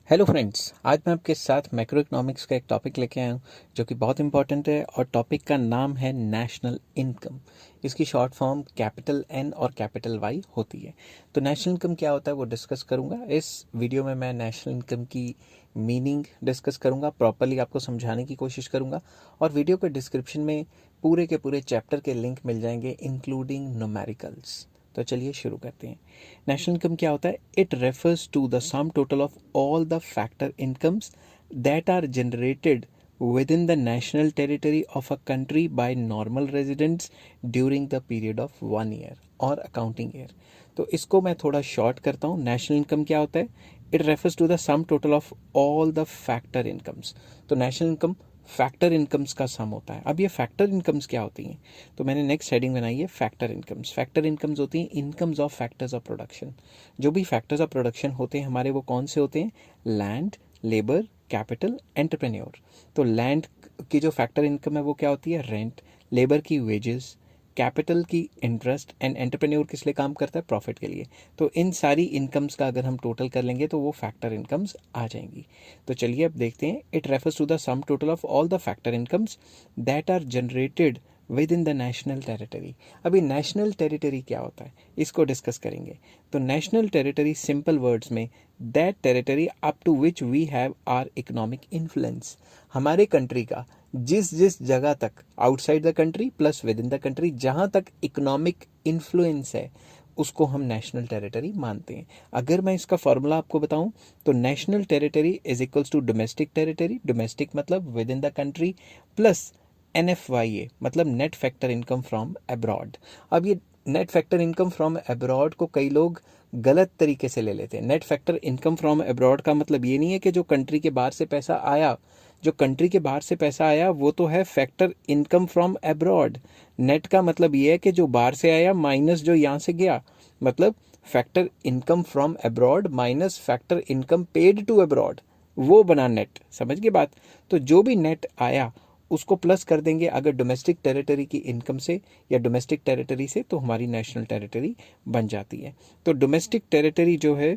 Hello friends, आज मैं आपके साथ मैक्रो इकोनॉमिक्स का एक टॉपिक लेके आया हूँ जो कि बहुत इंपॉर्टेंट है और टॉपिक का नाम है नेशनल इनकम। इसकी शॉर्ट फॉर्म कैपिटल एन और कैपिटल वाई होती है। तो नेशनल इनकम क्या होता है वो डिस्कस करूँगा इस वीडियो में। मैं नेशनल इनकम की मीनिंग डिस्कस करूँगा, प्रॉपरली आपको समझाने की कोशिश करूँगा और वीडियो के डिस्क्रिप्शन में पूरे के पूरे चैप्टर के लिंक मिल जाएंगे इंक्लूडिंग न्यूमेरिकल्स। तो चलिए शुरू करते हैं। नेशनल इनकम क्या होता है? It refers to the sum total of all the factor incomes that are generated within the national territory of a country by normal residents during the period of 1 year और accounting year। तो इसको मैं थोड़ा short करता हूँ। National income क्या होता है? It refers to the sum total of all the factor incomes. तो नेशनल इनकम फैक्टर इनकम्स का सम होता है। अब ये फैक्टर इनकम्स क्या होती हैं? तो मैंने नेक्स्ट हेडिंग बनाई है फैक्टर इनकम्स। फैक्टर इनकम्स होती हैं incomes of factors of production. जो भी फैक्टर्स ऑफ प्रोडक्शन होते हैं हमारे, वो कौन से होते हैं? Land, labour, capital, entrepreneur. तो लैंड की जो फैक्टर इनकम है वो क्या होती है? रेंट। लेबर की वेजेस, कैपिटल की इंटरेस्ट, एंड एंटरप्रेन्योर किस लिए काम करता है? प्रॉफिट के लिए। तो इन सारी इनकम्स का अगर हम टोटल कर लेंगे तो वो फैक्टर इनकम्स आ जाएंगी। तो चलिए अब देखते हैं। It refers to the sum total of all the factor incomes that are generated within the national territory. अभी नेशनल टेरिटरी क्या होता है इसको डिस्कस करेंगे। तो नेशनल टेरिटरी सिंपल वर्ड्स में that territory up to which we have our economic influence. हमारे country का जिस जिस जगह तक outside the country plus within the country जहां तक इकोनॉमिक इन्फ्लुएंस है उसको हम नेशनल टेरिटरी मानते हैं। अगर मैं इसका फॉर्मूला आपको बताऊं तो national territory is equals to domestic territory, domestic मतलब within the country, plus NFYA मतलब net factor income from abroad. अब ये net factor income from abroad को कई लोग गलत तरीके से ले लेते हैं। Net factor income from abroad का मतलब ये नहीं है कि जो कंट्री के बाहर से पैसा आया, जो कंट्री के बाहर से पैसा आया वो तो है factor income from abroad. Net का मतलब ये है कि जो बाहर से आया माइनस जो यहाँ से गया, मतलब factor income from abroad minus factor income paid to abroad, वो बना नेट। समझ गए बात? तो जो भी नेट आया उसको प्लस कर देंगे अगर डोमेस्टिक टेरिटरी की इनकम से या डोमेस्टिक टेरिटरी से, तो हमारी नेशनल टेरिटरी बन जाती है। तो डोमेस्टिक टेरिटरी जो है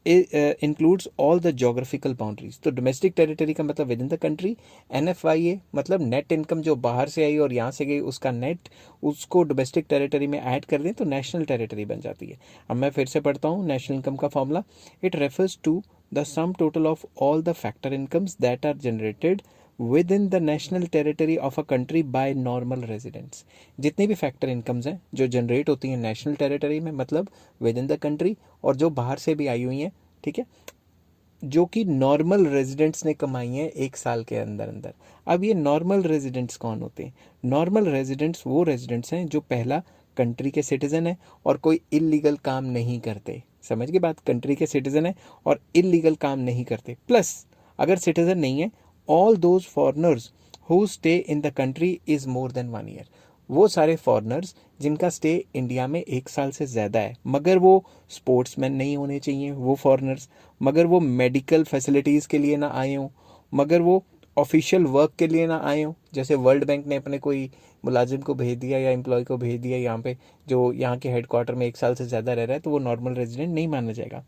includes all the geographical boundaries. तो डोमेस्टिक टेरिटरी का मतलब within the country. NFYA मतलब नेट इनकम जो बाहर से आई और यहाँ से गई उसका नेट, उसको डोमेस्टिक टेरिटरी में ऐड कर दें तो नेशनल टेरिटरी बन जाती है। अब मैं फिर से पढ़ता हूँ नेशनल इनकम का formula. It refers to the sum total of all the factor incomes that are generated within the national territory of a country by normal residents. जितनी भी फैक्टर इनकम्स हैं जो जनरेट होती हैं national territory में मतलब within the country, और जो बाहर से भी आई हुई हैं, ठीक है, जो कि नॉर्मल रेजिडेंट्स ने कमाई हैं एक साल के अंदर अंदर। अब ये नॉर्मल रेजिडेंट्स कौन होते हैं? नॉर्मल रेजिडेंट्स वो रेजिडेंट्स हैं जो पहला कंट्री के सिटीजन है और कोई इलीगल काम नहीं करते। समझ के बात? कंट्री के सिटीजन है और इलीगल काम नहीं करते, प्लस अगर सिटीजन नहीं है, all those foreigners who stay in the country is more than 1 year. वो सारे फॉरनर्स जिनका स्टे इंडिया में एक साल से ज़्यादा है, मगर वो स्पोर्ट्समैन नहीं होने चाहिए वो फॉरनर्स, मगर वो मेडिकल फैसिलिटीज़ के लिए ना आए हों, मगर वो ऑफिशियल वर्क के लिए ना आए हों। जैसे वर्ल्ड बैंक ने अपने कोई मुलाजिम को भेज दिया या एम्प्लॉय को भेज दिया यहाँ पे, जो यहाँ के हेडक्वार्टर में एक साल से ज़्यादा रह रहा है, तो वो नॉर्मल रेजिडेंट नहीं माना जाएगा।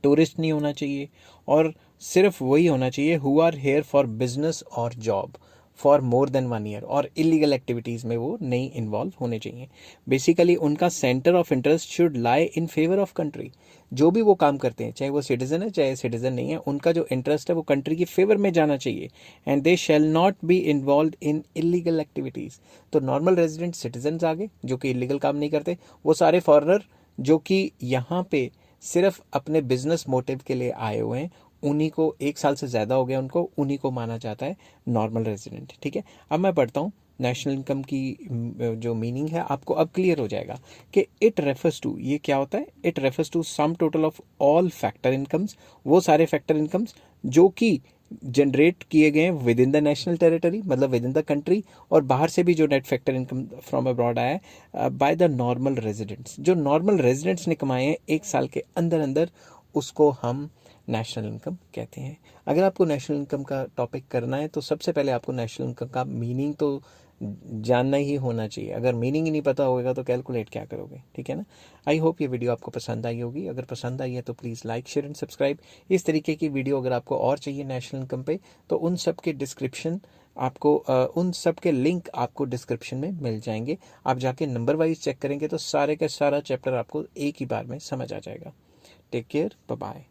टूरिस्ट नहीं होना चाहिए और सिर्फ वही होना चाहिए who are here for business और job for more than 1 year, और इलीगल एक्टिविटीज़ में वो नहीं इन्वॉल्व होने चाहिए। बेसिकली उनका centre of interest should lie in favour of country. जो भी वो काम करते हैं, चाहे वो सिटीजन है चाहे सिटीजन नहीं है, उनका जो इंटरेस्ट है वो कंट्री की फेवर में जाना चाहिए। And they shall not be involve in illegal activities. तो नॉर्मल रेजिडेंट सिटीजन आगे जो कि इलीगल काम नहीं करते, वो सारे फॉरनर जो कि यहाँ पे सिर्फ अपने बिजनेस मोटिव के लिए आए हुए हैं, उन्हीं को एक साल से ज़्यादा हो गया उनको, उन्हीं को माना जाता है नॉर्मल रेजिडेंट। ठीक है, अब मैं पढ़ता हूँ नेशनल इनकम की जो मीनिंग है आपको अब क्लियर हो जाएगा कि इट रेफर्स टू, ये क्या होता है? It refers to sum total of all factor incomes, वो सारे फैक्टर इनकम्स जो कि जनरेट किए गए हैं with in the national territory मतलब विद इन द कंट्री, और बाहर से भी जो net factor income from abroad आया है बाय द नॉर्मल रेजिडेंट्स, जो नॉर्मल रेजिडेंट्स ने कमाए हैं एक साल के अंदर अंदर, उसको हम नेशनल इनकम कहते हैं। अगर आपको नेशनल इनकम का टॉपिक करना है तो सबसे पहले आपको नेशनल इनकम का मीनिंग तो जानना ही होना चाहिए। अगर मीनिंग ही नहीं पता होगा तो कैलकुलेट क्या करोगे, ठीक है ना। आई होप ये वीडियो आपको पसंद आई होगी। अगर पसंद आई है तो please like share and subscribe. इस तरीके की वीडियो अगर आपको और चाहिए नेशनल इनकम पे तो उन सब के डिस्क्रिप्शन आपको उन सब के लिंक आपको डिस्क्रिप्शन में मिल जाएंगे। आप जाके नंबर वाइज चेक करेंगे तो सारे का सारा चैप्टर आपको एक ही बार में समझ आ जाएगा। Take care, bye bye.